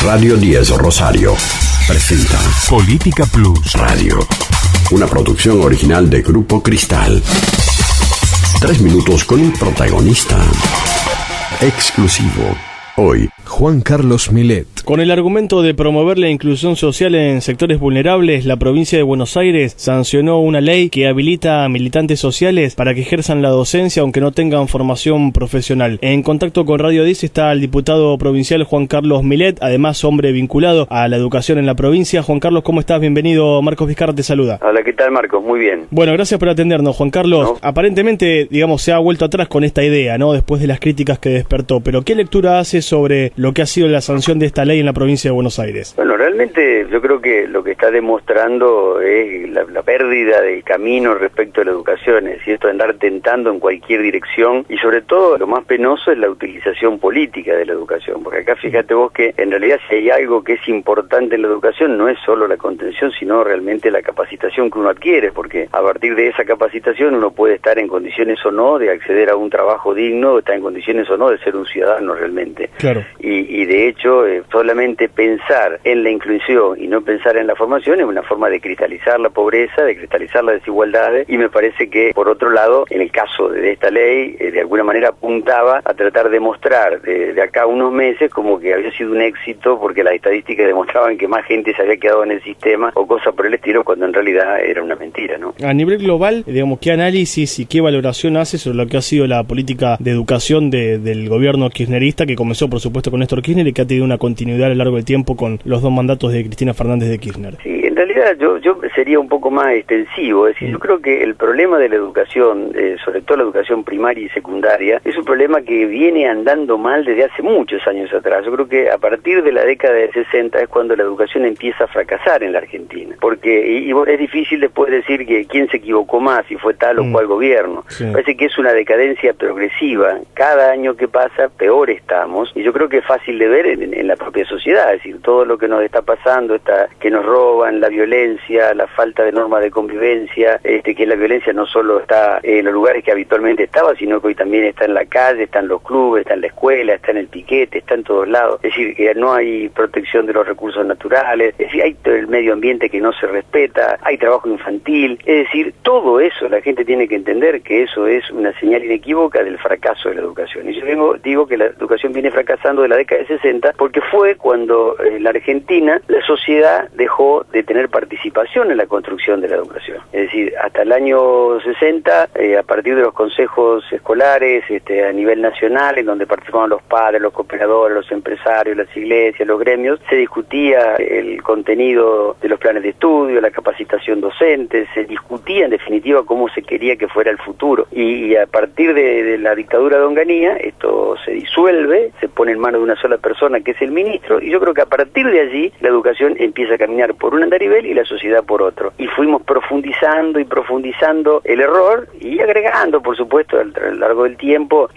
Radio 10 Rosario presenta Política Plus Radio, una producción original de Grupo Cristal. 3 minutos con un protagonista exclusivo. Hoy, Juan Carlos Millet. Con el argumento de promover la inclusión social en sectores vulnerables, la provincia de Buenos Aires sancionó una ley que habilita a militantes sociales para que ejerzan la docencia aunque no tengan formación profesional. En contacto con Radio 10 está el diputado provincial Juan Carlos Millet, además hombre vinculado a la educación en la provincia. Juan Carlos, ¿cómo estás? Bienvenido. Marcos Vizcarra te saluda. Hola, ¿qué tal, Marcos? Muy bien. Bueno, gracias por atendernos, Juan Carlos. No. Aparentemente, se ha vuelto atrás con esta idea, ¿no? Después de las críticas que despertó. Pero ¿qué lectura hace sobre lo que ha sido la sanción de esta ley en la provincia de Buenos Aires? Bueno, realmente yo creo que lo que está demostrando es la pérdida del camino respecto a la educación, es decir, esto de andar tentando en cualquier dirección, y sobre todo lo más penoso es la utilización política de la educación, porque acá fíjate vos que en realidad si hay algo que es importante en la educación no es solo la contención, sino realmente la capacitación que uno adquiere, porque a partir de esa capacitación uno puede estar en condiciones o no de acceder a un trabajo digno, estar en condiciones o no de ser un ciudadano realmente. Claro. Y de hecho, solamente pensar en la inclusión y no pensar en la formación es una forma de cristalizar la pobreza, de cristalizar las desigualdades, y me parece que, por otro lado, en el caso de esta ley, de alguna manera apuntaba a tratar de mostrar de acá a unos meses como que había sido un éxito porque las estadísticas demostraban que más gente se había quedado en el sistema o cosas por el estilo, cuando en realidad era una mentira, ¿no? A nivel global, ¿qué análisis y qué valoración hace sobre lo que ha sido la política de educación del gobierno kirchnerista, que comenzó, por supuesto, con Néstor Kirchner y que ha tenido una continuidad a lo largo del tiempo con los 2 mandatos de Cristina Fernández de Kirchner? Sí, en realidad yo sería un poco más extensivo, es decir, yo creo que el problema de la educación, sobre todo la educación primaria y secundaria, es un problema que viene andando mal desde hace muchos años atrás. Yo creo que a partir de la década del 60 es cuando la educación empieza a fracasar en la Argentina, porque es difícil después decir que quién se equivocó más, si fue tal o cual gobierno. Sí. Parece que es una decadencia progresiva, cada año que pasa peor estamos, y yo creo que es fácil de ver en la propia sociedad, es decir, todo lo que nos está pasando, que nos roban, la violencia, la falta de normas de convivencia, que la violencia no solo está en los lugares que habitualmente estaba, sino que hoy también está en la calle, está en los clubes, está en la escuela, está en el piquete, está en todos lados, es decir, que no hay protección de los recursos naturales, es decir, hay todo el medio ambiente que no se respeta, hay trabajo infantil, es decir, todo eso la gente tiene que entender que eso es una señal inequívoca del fracaso de la educación. Y yo digo que la educación viene fracasando de la década de 60 porque fue cuando en la Argentina la sociedad dejó de tener participación en la construcción de la educación. Es decir, hasta el año 60, a partir de los consejos escolares a nivel nacional, en donde participaban los padres, los cooperadores, los empresarios, las iglesias, los gremios, se discutía el contenido de los planes de estudio, la capacitación docente, se discutía en definitiva cómo se quería que fuera el futuro. Y a partir de la dictadura de Onganía, esto se disuelve, se pone en manos de una sola persona que es el ministro, y yo creo que a partir de allí la educación empieza a caminar por un andarivel y la sociedad por otro. Y fuimos profundizando el error y agregando, por supuesto, a lo largo del tiempo,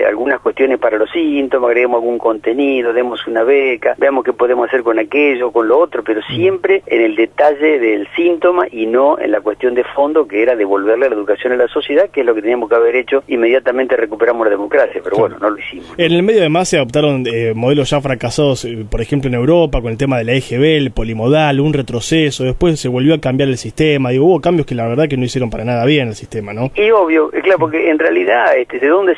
algunas cuestiones para los síntomas, agreguemos algún contenido, demos una beca, veamos qué podemos hacer con aquello, con lo otro, pero siempre en el detalle del síntoma y no en la cuestión de fondo, que era devolverle la educación a la sociedad, que es lo que teníamos que haber hecho. Inmediatamente recuperamos la democracia, pero bueno, no lo hicimos. En el medio además se adoptaron modelos ya fracasados, por ejemplo en Europa, con el tema de la EGB, el polimodal, un retroceso, después se volvió a cambiar el sistema, hubo cambios que la verdad que no hicieron para nada bien el sistema, ¿no? Y obvio, claro, porque en realidad, ¿de dónde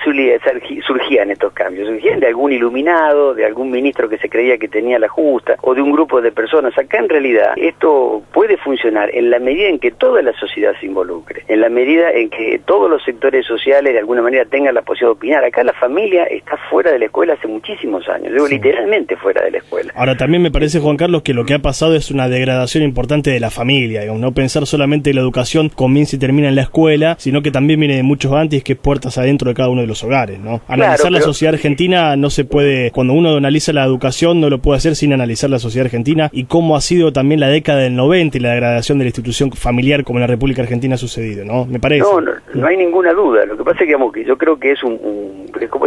surgían estos cambios? Surgían de algún iluminado, de algún ministro que se creía que tenía la justa, o de un grupo de personas. Acá en realidad esto puede funcionar en la medida en que toda la sociedad se involucre, en la medida en que todos los sectores sociales de alguna manera tengan la posibilidad de opinar. Acá la familia está fuera de la escuela hace muchísimos años, digo, literalmente fuera de la escuela. Ahora también me parece, Juan Carlos, que lo que ha pasado es una degradación importante de la familia, no pensar solamente la educación comienza y termina en la escuela, sino que también viene de muchos antes, que es puertas adentro de cada uno de los hogares, ¿no? Analizar la sociedad argentina no se puede, cuando uno analiza la educación no lo puede hacer sin analizar la sociedad argentina y cómo ha sido también la década del 90 y la degradación de la institución familiar como en la República Argentina ha sucedido, ¿no? Me parece. No hay ninguna duda. Lo que pasa es que yo creo que es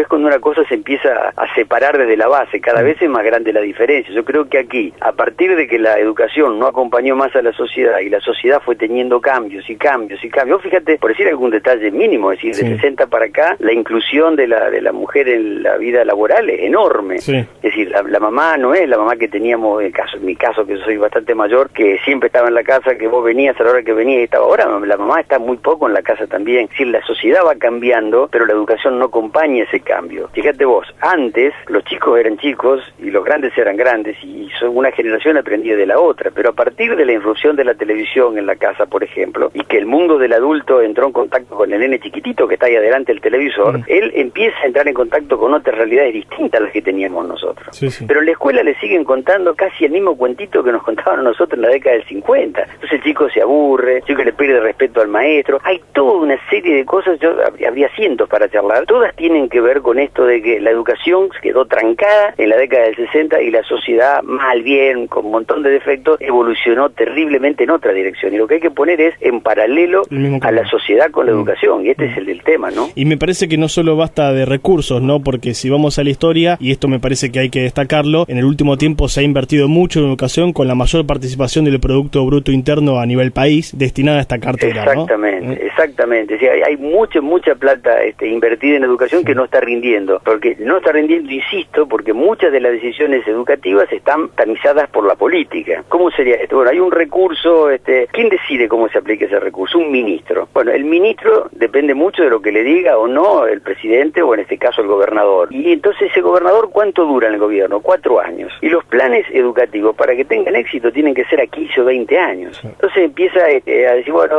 cuando una cosa se empieza a separar desde la base, cada vez es más grande la diferencia. Yo creo que aquí, a partir de que la educación no acompaña acompañó más a la sociedad y la sociedad fue teniendo cambios y cambios y cambios. Fíjate, por decir algún detalle mínimo, es decir, de 60 para acá, la inclusión de la mujer en la vida laboral es enorme. Sí. Es decir, la mamá no es la mamá que teníamos, en mi caso, que soy bastante mayor, que siempre estaba en la casa, que vos venías a la hora que venías y estaba. Ahora la mamá está muy poco en la casa también. Es decir, la sociedad va cambiando, pero la educación no acompaña ese cambio. Fíjate vos, antes los chicos eran chicos y los grandes eran grandes y una generación aprendía de la otra, pero a partir de la irrupción de la televisión en la casa, por ejemplo, y que el mundo del adulto entró en contacto con el nene chiquitito que está ahí adelante del televisor, él empieza a entrar en contacto con otras realidades distintas a las que teníamos nosotros. Pero en la escuela le siguen contando casi el mismo cuentito que nos contaban a nosotros en la década del 50. Entonces el chico se aburre, el chico le pierde respeto al maestro. Hay toda una serie de cosas, habría cientos para charlar, todas tienen que ver con esto de que la educación quedó trancada en la década del 60 y la sociedad, mal bien, con un montón de defectos, evolucionó terriblemente en otra dirección. Y lo que hay que poner es en paralelo a la sociedad con la educación, y este es el tema, ¿no? Y me parece que no solo basta de recursos, ¿no? Porque si vamos a la historia, y esto me parece que hay que destacarlo, en el último tiempo se ha invertido mucho en educación con la mayor participación del Producto Bruto Interno a nivel país destinada a esta cartera, exactamente, ¿no? Exactamente. Sí, hay mucha plata invertida en educación que no está rindiendo. Porque no está rindiendo, insisto, porque muchas de las decisiones educativas están tamizadas por la política. ¿Cómo sería esto? Bueno, hay un recurso, ¿quién decide cómo se aplica ese recurso? Un ministro. Bueno, el ministro depende mucho de lo que le diga o no el presidente o en este caso el gobernador. Y entonces ese gobernador, ¿cuánto dura en el gobierno? 4 años. Y los planes educativos, para que tengan éxito, tienen que ser a 15 o 20 años. Entonces empieza a decir, bueno,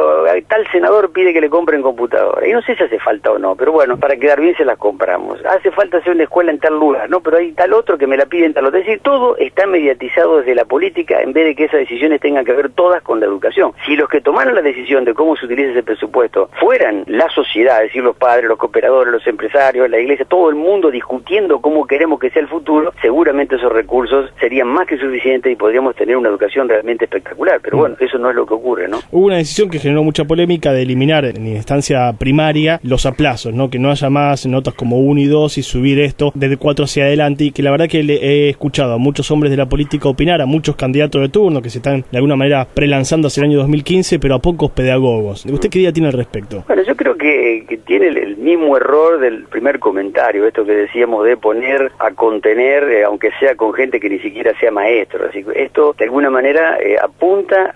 tal senador pide que le compren computadora. Y no sé si hace falta o no, pero bueno, para quedar bien se las compramos. Hace falta hacer una escuela en tal lugar, ¿no? Pero hay tal otro que me la pide en tal otro. Es decir, todo está mediatizado desde la política en vez de que esas decisiones tengan que ver todas con la educación. Si los que tomaron la decisión de cómo se utiliza ese presupuesto fueran la sociedad, es decir, los padres, los cooperadores, los empresarios, la iglesia, todo el mundo discutiendo cómo queremos que sea el futuro, seguramente esos recursos serían más que suficientes y podríamos tener una educación realmente espectacular. Pero bueno, eso no es lo que ocurre, ¿no? Hubo una decisión que generó mucha polémica de eliminar en instancia primaria los aplazos, ¿no? Que no haya más notas como 1 y 2 y subir esto desde 4 hacia adelante, y que la verdad que le he escuchado a muchos hombres de la política opinar, a muchos candidatos de turno que se están de alguna manera prelanzando hacia el año 2015, pero a pocos pedagogos. ¿Usted qué idea tiene al respecto? Bueno, yo creo que tiene el mismo error del primer comentario, esto que decíamos de poner a contener, aunque sea con gente que ni siquiera sea maestro. Así que esto de alguna manera apunta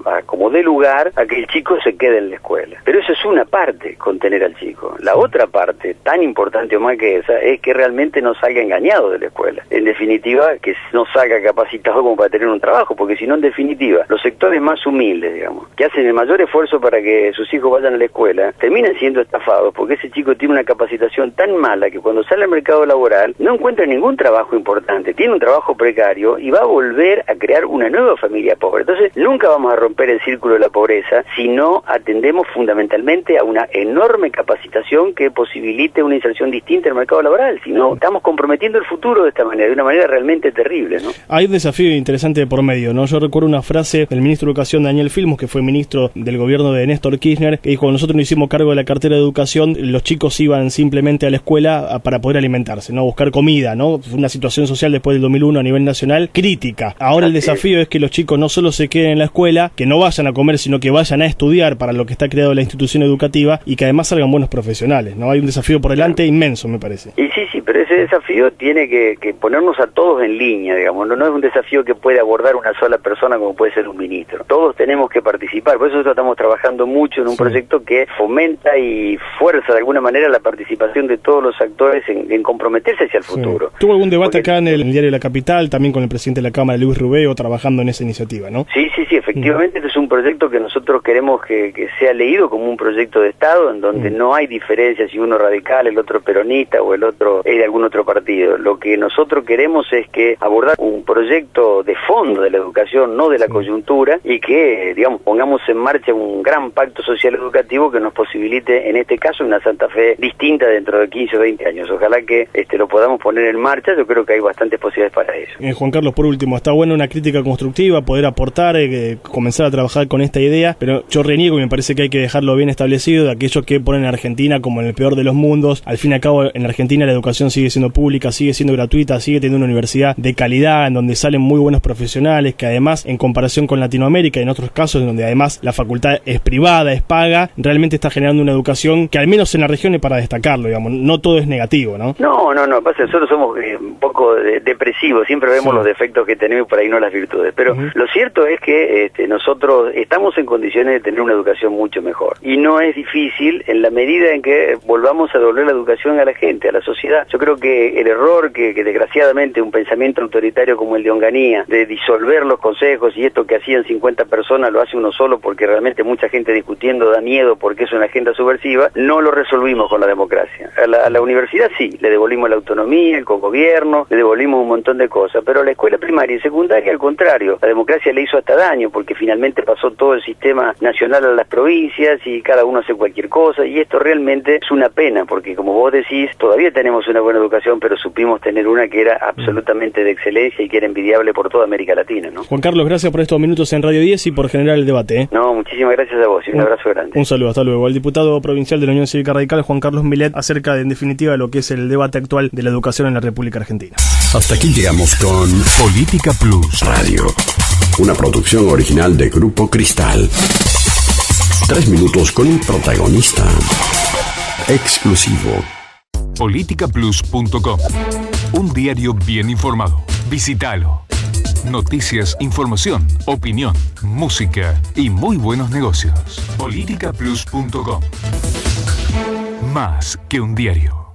a como dé lugar a que el chico se quede en la escuela. Pero eso es una parte, contener al chico. La otra parte, tan importante o más que esa, es que realmente no salga engañado de la escuela. En definitiva, que no salga capacitado como para tener un trabajo, porque si no, en definitiva, los sectores más humildes, digamos, que hacen el mayor esfuerzo para que sus hijos vayan a la escuela, terminan siendo estafados, porque ese chico tiene una capacitación tan mala que cuando sale al mercado laboral no encuentra ningún trabajo importante, tiene un trabajo precario y va a volver a crear una nueva familia pobre. Entonces, nunca vamos a romper el círculo de la pobreza si no atendemos fundamentalmente a una enorme capacitación que posibilite una inserción distinta en el mercado laboral. Si no, estamos comprometiendo el futuro de esta manera, de una manera realmente terrible, ¿no? Hay un desafío interesante de por medio, ¿no? Yo recuerdo una frase del ministro de Educación, Daniel Filmus, que fue ministro del gobierno de Néstor Kirchner, que dijo: cuando nosotros nos hicimos cargo de la cartera de educación, los chicos iban simplemente a la escuela para poder alimentarse, ¿no? Buscar comida, ¿no? Fue una situación social después del 2001 a nivel nacional crítica. Ahora el desafío es que los chicos no solo se queden en la escuela, que no vayan a comer, sino que vayan a estudiar para lo que está creado la institución educativa y que además salgan buenos profesionales, ¿no? Hay un desafío por delante inmenso, me parece. Y sí, pero ese desafío tiene que ponernos a todos en línea, digamos. No es un desafío que puede abordar una sola persona como puede ser un ministro. Todos tenemos que participar. Por eso nosotros estamos trabajando mucho en un proyecto que fomenta y fuerza de alguna manera la participación de todos los actores en comprometerse hacia el futuro. ¿Tuvo algún debate acá en el diario La Capital, también con el presidente de la Cámara, Luis Rubeo, trabajando en esa iniciativa, ¿no? Sí, efectivamente, este es un proyecto que nosotros queremos que sea leído como un proyecto de Estado, en donde no hay diferencia si uno es radical, el otro peronista o el otro es de algún otro partido. Lo que nosotros queremos es que abordar un proyecto de fondo de la educación, no de la coyuntura, y que, digamos, pongamos en marcha un gran pacto social educativo que nos posibilite, en este caso, una Santa Fe distinta dentro de 15 o 20 años. Ojalá que lo podamos poner en marcha. Yo creo que hay bastantes posibilidades para eso. Juan Carlos, por último, está bueno una crítica constructiva, poder aportar, comenzar a trabajar con esta idea, pero yo reniego y me parece que hay que dejarlo bien establecido de aquellos que ponen a Argentina como en el peor de los mundos. Al fin y al cabo, en Argentina la educación sigue siendo pública, sigue siendo gratuita, sigue teniendo una universidad de calidad, en donde salen muy buenos profesionales, que además, en comparación con Latinoamérica y en otros casos donde además la facultad es privada, es paga, realmente está generando una educación que al menos en la región es para destacarlo, digamos, no todo es negativo, ¿no? No, pasa, nosotros somos un poco depresivos, siempre vemos los defectos que tenemos y por ahí no las virtudes, pero lo cierto es que nosotros estamos en condiciones de tener una educación mucho mejor, y no es difícil en la medida en que volvamos a devolver la educación a la gente, a la sociedad. Yo creo que el error que desgraciadamente un pensamiento autoritario como el de Onganía, de disolver los consejos y esto que hacían 50 personas lo hace uno solo porque realmente mucha gente discutiendo da miedo porque es una agenda subversiva, no lo resolvimos con la democracia. A la universidad sí, le devolvimos la autonomía, el cogobierno, le devolvimos un montón de cosas, pero a la escuela primaria y secundaria al contrario, la democracia le hizo hasta daño porque finalmente pasó todo el sistema nacional a las provincias y cada uno hace cualquier cosa, y esto realmente es una pena porque, como vos decís, todavía tenemos una buena educación, pero supimos tener una que era absolutamente de excelencia y que era envidiable por toda América Latina, ¿no? Juan Carlos, gracias por estos minutos en Radio 10 y por generar el debate, ¿eh? No, muchísimas gracias a vos y un abrazo grande. Un saludo, hasta luego. El diputado provincial de la Unión Cívica Radical, Juan Carlos Millet, acerca de, en definitiva, lo que es el debate actual de la educación en la República Argentina. Hasta aquí llegamos con Política Plus Radio, una producción original de Grupo Cristal. 3 minutos con un protagonista exclusivo. Politicaplus.com. Un diario bien informado. Visítalo. Noticias, información, opinión, música y muy buenos negocios. Politicaplus.com. Más que un diario.